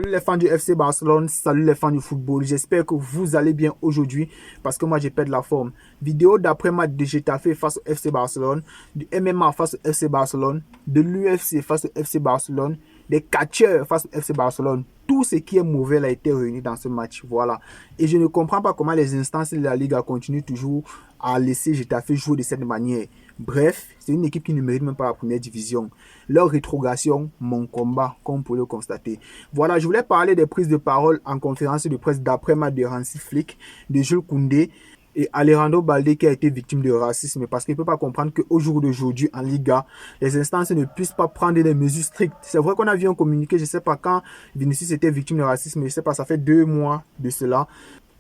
Salut les fans du FC Barcelone, salut les fans du football. J'espère que vous allez bien aujourd'hui parce que moi j'ai perdu la forme. Vidéo d'après-match de Getafe face au FC Barcelone, du MMA face au FC Barcelone, de l'UFC face au FC Barcelone, des catcheurs face au FC Barcelone. Tout ce qui est mauvais a été réuni dans ce match. Voilà. Et je ne comprends pas comment les instances de la Liga continuent toujours à laisser Getafe jouer de cette manière. Bref, c'est une équipe qui ne mérite même pas la première division. Leur rétrogradation, mon combat, comme vous pouvez le constater. Voilà, je voulais parler des prises de parole en conférence de presse d'après-match de Hansi Flick, de Jules Koundé et Alejandro Balde qui a été victime de racisme parce qu'il ne peut pas comprendre qu'au jour d'aujourd'hui en Liga, les instances ne puissent pas prendre des mesures strictes. C'est vrai qu'on a vu un communiqué, je ne sais pas quand Vinicius était victime de racisme, je ne sais pas, ça fait 2 mois de cela.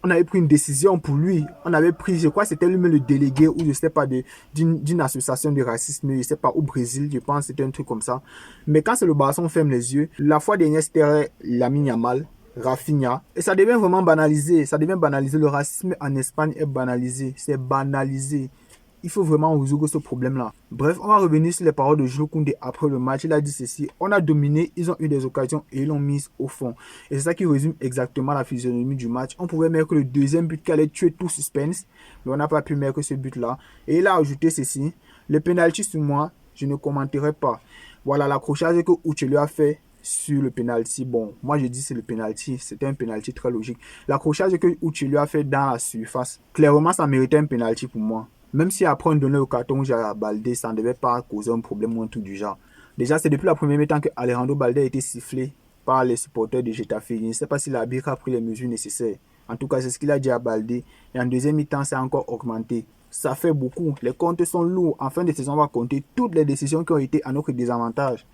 On avait pris une décision pour lui. On avait pris, je crois que c'était lui-même le délégué ou je ne sais pas, d'une association de racisme, je ne sais pas, au Brésil, je pense, c'était un truc comme ça. Mais quand c'est le Barça, on ferme les yeux. La fois dernière, c'était Lamine Yamal, Rafinha. Et ça devient vraiment banalisé. Ça devient banalisé. Le racisme en Espagne est banalisé. C'est banalisé. Il faut vraiment résoudre ce problème-là. Bref, on va revenir sur les paroles de Jules Koundé après le match. Il a dit ceci: on a dominé, ils ont eu des occasions et ils l'ont mise au fond. Et c'est ça qui résume exactement la physionomie du match. On pouvait mettre le deuxième but qui allait tuer tout suspense, mais on n'a pas pu mettre ce but-là. Et il a ajouté ceci: le penalty sur moi, je ne commenterai pas. Voilà l'accrochage que Uche a fait sur le penalty. Bon, moi je dis c'est le penalty, c'était un penalty très logique. L'accrochage que Uche a fait dans la surface, clairement ça méritait un penalty pour moi. Même si après on donnait le carton rouge à Balde, ça ne devait pas causer un problème ou un truc du genre. Déjà, c'est depuis la première mi-temps que Alejandro Balde a été sifflé par les supporters de Getafe. Je ne sais pas si l'arbitre a pris les mesures nécessaires. En tout cas, c'est ce qu'il a dit à Balde. Et en deuxième mi-temps, ça a encore augmenté. Ça fait beaucoup. Les comptes sont lourds. En fin de saison, on va compter toutes les décisions qui ont été à notre désavantage.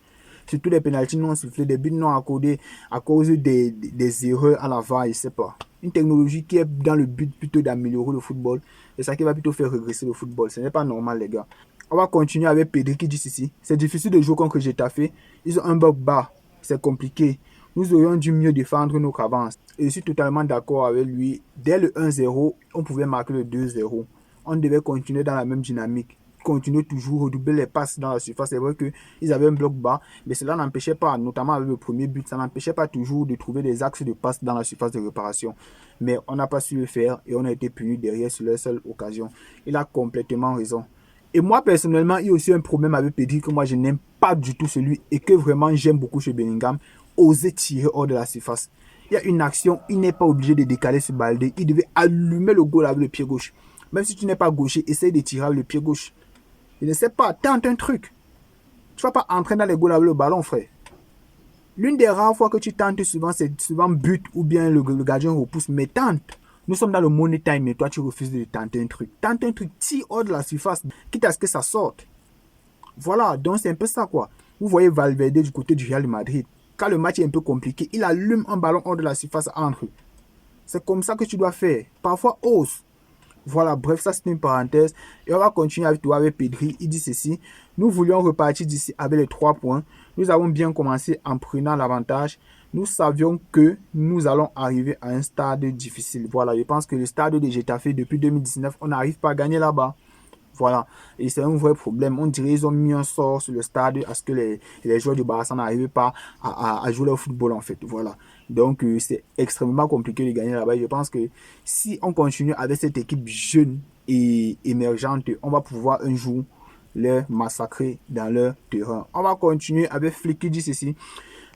Surtout les pénaltys non sifflés, des buts non accordés à cause des erreurs à la VAR, je ne sais pas. Une technologie qui est dans le but plutôt d'améliorer le football. C'est ça qui va plutôt faire régresser le football. Ce n'est pas normal, les gars. On va continuer avec Pedri qui dit ceci: c'est difficile de jouer contre Getafe. Ils ont un bloc bas. C'est compliqué. Nous aurions dû mieux défendre nos avances. Et je suis totalement d'accord avec lui. Dès le 1-0, on pouvait marquer le 2-0. On devait continuer dans la même dynamique. Continuer toujours, redoubler les passes dans la surface. C'est vrai qu'ils avaient un bloc bas, mais cela n'empêchait pas, notamment avec le premier but, ça n'empêchait pas toujours de trouver des axes de passe dans la surface de réparation. Mais on n'a pas su le faire et on a été puni derrière sur leur seule occasion. Il a complètement raison. Et moi, personnellement, il y a aussi un problème avec Pedri que moi, je n'aime pas du tout celui et que vraiment j'aime beaucoup chez Bellingham: oser tirer hors de la surface. Il y a une action, il n'est pas obligé de décaler sur Balde. Il devait allumer le goal avec le pied gauche. Même si tu n'es pas gaucher, essaye de tirer avec le pied gauche. Je ne sais pas, tente un truc. Tu ne vas pas entrer dans les goals avec le ballon, frère. L'une des rares fois que tu tentes souvent, c'est souvent but ou bien le gardien repousse, mais tente. Nous sommes dans le money time et toi tu refuses de tenter un truc. Tente un truc, tire hors de la surface, quitte à ce que ça sorte. Voilà, donc c'est un peu ça quoi. Vous voyez Valverde du côté du Real Madrid. Quand le match est un peu compliqué, il allume un ballon hors de la surface entre. C'est comme ça que tu dois faire. Parfois, ose. Voilà, bref, ça c'est une parenthèse. Et on va continuer avec toi, avec Pedri. Il dit ceci: nous voulions repartir d'ici avec les 3 points. Nous avons bien commencé en prenant l'avantage. Nous savions que nous allons arriver à un stade difficile. Voilà, je pense que le stade de Getafe depuis 2019, on n'arrive pas à gagner là-bas. Voilà, et c'est un vrai problème. On dirait qu'ils ont mis un sort sur le stade à ce que les joueurs du Barça n'arrivent pas à jouer leur football en fait. Voilà, donc c'est extrêmement compliqué de gagner là-bas. Je pense que si on continue avec cette équipe jeune et émergente, on va pouvoir un jour les massacrer dans leur terrain. On va continuer avec Flick qui dit ceci: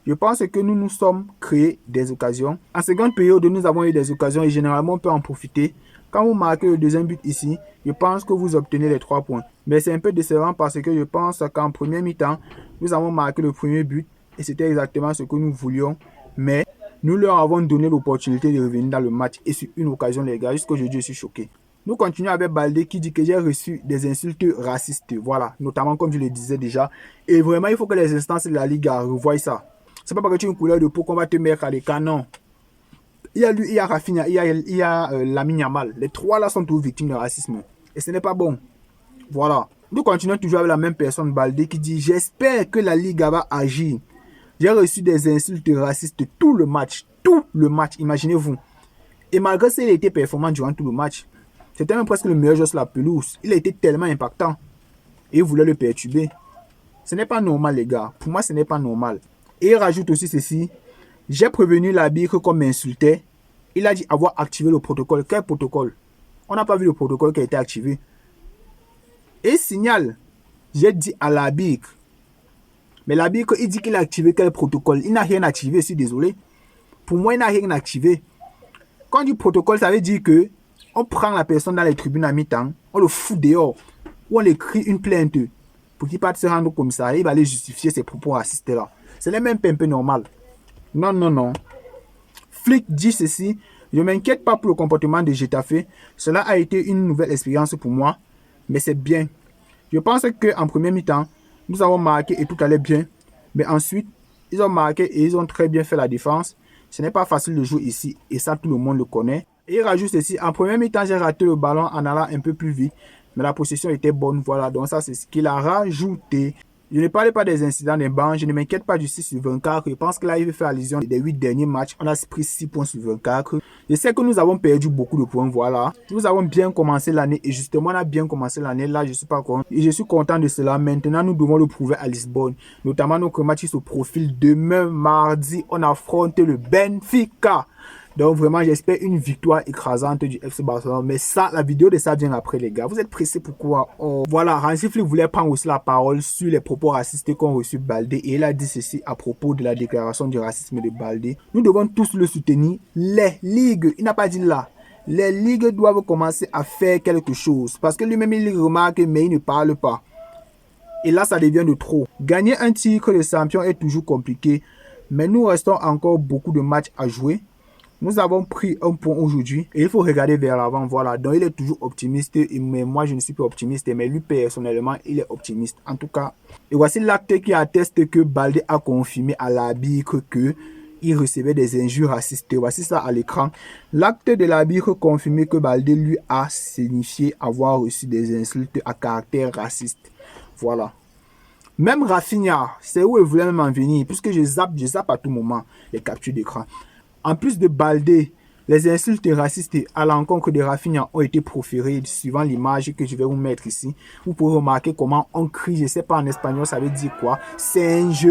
je pense que nous nous sommes créés des occasions. En seconde période, nous avons eu des occasions et généralement on peut en profiter. Quand vous marquez le deuxième but ici, je pense que vous obtenez les 3 points. Mais c'est un peu décevant parce que je pense qu'en première mi-temps, nous avons marqué le premier but et c'était exactement ce que nous voulions. Mais nous leur avons donné l'opportunité de revenir dans le match et sur une occasion, les gars, jusqu'aujourd'hui, je suis choqué. Nous continuons avec Balde qui dit que j'ai reçu des insultes racistes. Voilà, notamment comme je le disais déjà. Et vraiment, il faut que les instances de la Liga revoient ça. C'est pas parce que tu as une couleur de peau qu'on va te mettre à l'écart, non. Il y a lui, il y a Rafinha, il y a Lamine Yamal. Les 3 là sont tous victimes de racisme. Et ce n'est pas bon. Voilà. Nous continuons toujours avec la même personne, Balde, qui dit: j'espère que la Liga va agir. J'ai reçu des insultes racistes tout le match. Tout le match, imaginez-vous. Et malgré ça, il a été performant durant tout le match. C'était même presque le meilleur joueur sur la pelouse. Il a été tellement impactant. Et il voulait le perturber. Ce n'est pas normal, les gars. Pour moi, ce n'est pas normal. Et il rajoute aussi ceci: J'ai prévenu l'arbitre qu'on m'insultait. Il a dit avoir activé le protocole. Quel protocole? On n'a pas vu le protocole qui a été activé. Et signale, j'ai dit à l'arbitre. Mais l'arbitre, il dit qu'il a activé quel protocole? Il n'a rien activé, je suis désolé. Pour moi, il n'a rien activé. Quand on dit protocole, ça veut dire que on prend la personne dans les tribunes à mi-temps, on le fout dehors, ou on écrit une plainte pour qu'il parte se rendre au commissariat, il va aller justifier ses propos racistes-là. C'est même un peu normal. Non, non, non. Flick dit ceci, je ne m'inquiète pas pour le comportement de Getafe. Cela a été une nouvelle expérience pour moi, mais c'est bien. Je pense qu'en premier mi-temps, nous avons marqué et tout allait bien. Mais ensuite, ils ont marqué et ils ont très bien fait la défense. Ce n'est pas facile de jouer ici et ça, tout le monde le connaît. Et il rajoute ceci, en premier mi-temps, j'ai raté le ballon en allant un peu plus vite. Mais la possession était bonne, voilà. Donc ça, c'est ce qu'il a rajouté. Je ne parle pas des incidents des bancs, je ne m'inquiète pas du 6 sur 24. Je pense que là, il veut faire allusion des 8 derniers matchs. On a pris 6 points sur 24. Je sais que nous avons perdu beaucoup de points, voilà. Nous avons bien commencé l'année et justement, on a bien commencé l'année. Là, je ne suis pas content. Et je suis content de cela. Maintenant, nous devons le prouver à Lisbonne. Notamment, notre match se profile demain, mardi. On affronte le Benfica. Donc vraiment, j'espère une victoire écrasante du FC Barcelone. Mais ça, la vidéo de ça vient après, les gars. Vous êtes pressés pourquoi? Oh. Voilà, Hansi Flick voulait prendre aussi la parole sur les propos racistes qu'ont reçu Baldé. Et il a dit ceci à propos de la déclaration du racisme de Baldé. Nous devons tous le soutenir. Les ligues, il n'a pas dit là. Les ligues doivent commencer à faire quelque chose. Parce que lui-même, il remarque, mais il ne parle pas. Et là, ça devient de trop. Gagner un titre de champion est toujours compliqué. Mais nous restons encore beaucoup de matchs à jouer. Nous avons pris un point aujourd'hui et il faut regarder vers l'avant, voilà. Donc il est toujours optimiste, mais moi je ne suis pas optimiste, mais lui personnellement il est optimiste. En tout cas, et voici l'acte qui atteste que Baldé a confirmé à l'arbitre que il recevait des injures racistes. Voici ça à l'écran. L'acte de l'arbitre confirmait que Baldé lui a signifié avoir reçu des insultes à caractère raciste. Voilà. Même Rafinha, c'est où il voulait même en venir, puisque je zappe à tout moment les captures d'écran. En plus de Baldé, les insultes racistes à l'encontre de Rafinha ont été proférées suivant l'image que je vais vous mettre ici. Vous pouvez remarquer comment on crie, je ne sais pas en espagnol ça veut dire quoi. Singe,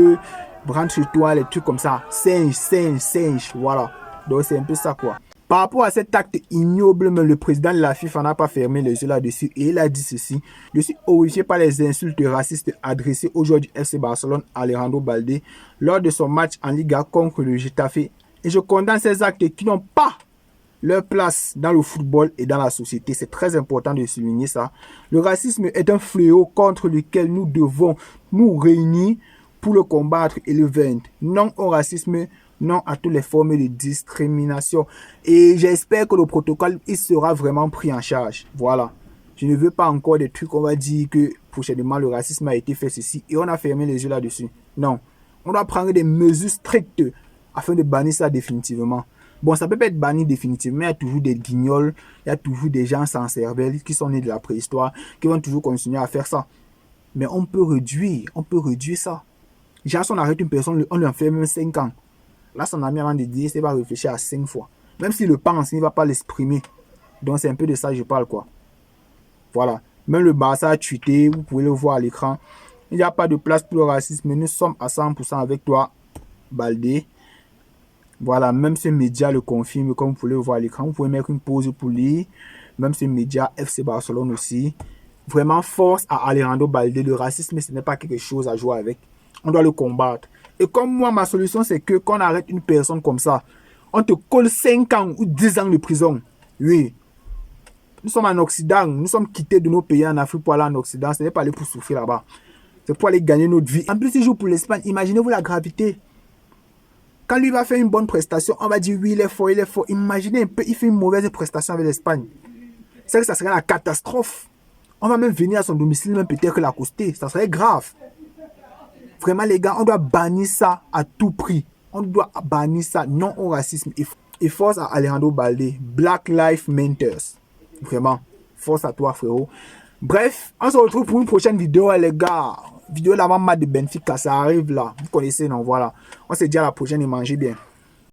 rentre chez toi, les trucs comme ça. Singe, singe, singe, voilà. Donc c'est un peu ça quoi. Par rapport à cet acte ignoble, le président de la FIFA n'a pas fermé les yeux là-dessus et il a dit ceci. Je suis horrifié par les insultes racistes adressées au joueur du FC Barcelone, Alejandro Baldé, lors de son match en Liga contre le Getafe. Et je condamne ces actes qui n'ont pas leur place dans le football et dans la société. C'est très important de souligner ça. Le racisme est un fléau contre lequel nous devons nous réunir pour le combattre et le vaincre. Non au racisme, non à toutes les formes de discrimination. Et j'espère que le protocole il sera vraiment pris en charge. Voilà. Je ne veux pas encore des trucs, on va dire que prochainement le racisme a été fait ceci et on a fermé les yeux là-dessus. Non. On doit prendre des mesures strictes afin de bannir ça définitivement. Bon, ça peut pas être banni définitivement, mais il y a toujours des guignols, il y a toujours des gens sans cervelle qui sont nés de la préhistoire, qui vont toujours continuer à faire ça. Mais on peut réduire ça. Genre, si on arrête une personne, on lui en fait même 5 ans. Là, son ami, avant de dire, il va réfléchir à 5 fois. Même s'il le pense, il ne va pas l'exprimer. Donc, c'est un peu de ça que je parle, quoi. Voilà. Même le Barça a tweeté, vous pouvez le voir à l'écran. Il n'y a pas de place pour le racisme, nous sommes à 100% avec toi, Baldé. Voilà, même ce média le confirme, comme vous pouvez le voir à l'écran. Vous pouvez mettre une pause pour lire. Même ce média, FC Barcelone aussi. Vraiment, force à Alejandro Baldé. Le racisme, ce n'est pas quelque chose à jouer avec. On doit le combattre. Et comme moi, ma solution, c'est que quand on arrête une personne comme ça, on te colle 5 ans ou 10 ans de prison. Oui. Nous sommes en Occident. Nous sommes quittés de nos pays en Afrique pour aller en Occident. Ce n'est pas aller pour souffrir là-bas. C'est pour aller gagner notre vie. En plus, il joue pour l'Espagne. Imaginez-vous la gravité. Quand lui va faire une bonne prestation, on va dire oui, il est fort, il est fort. Imaginez un peu, il fait une mauvaise prestation avec l'Espagne. C'est que ça serait la catastrophe. On va même venir à son domicile, même peut-être l'accoster. Ça serait grave. Vraiment, les gars, on doit bannir ça à tout prix. On doit bannir ça, non au racisme. Et force à Alejandro Baldé. Black Lives Matter. Vraiment, force à toi, frérot. Bref, on se retrouve pour une prochaine vidéo, les gars. Vidéo d'avant-match de Benfica, ça arrive là. Vous connaissez, non? Voilà. On se dit à la prochaine et mangez bien.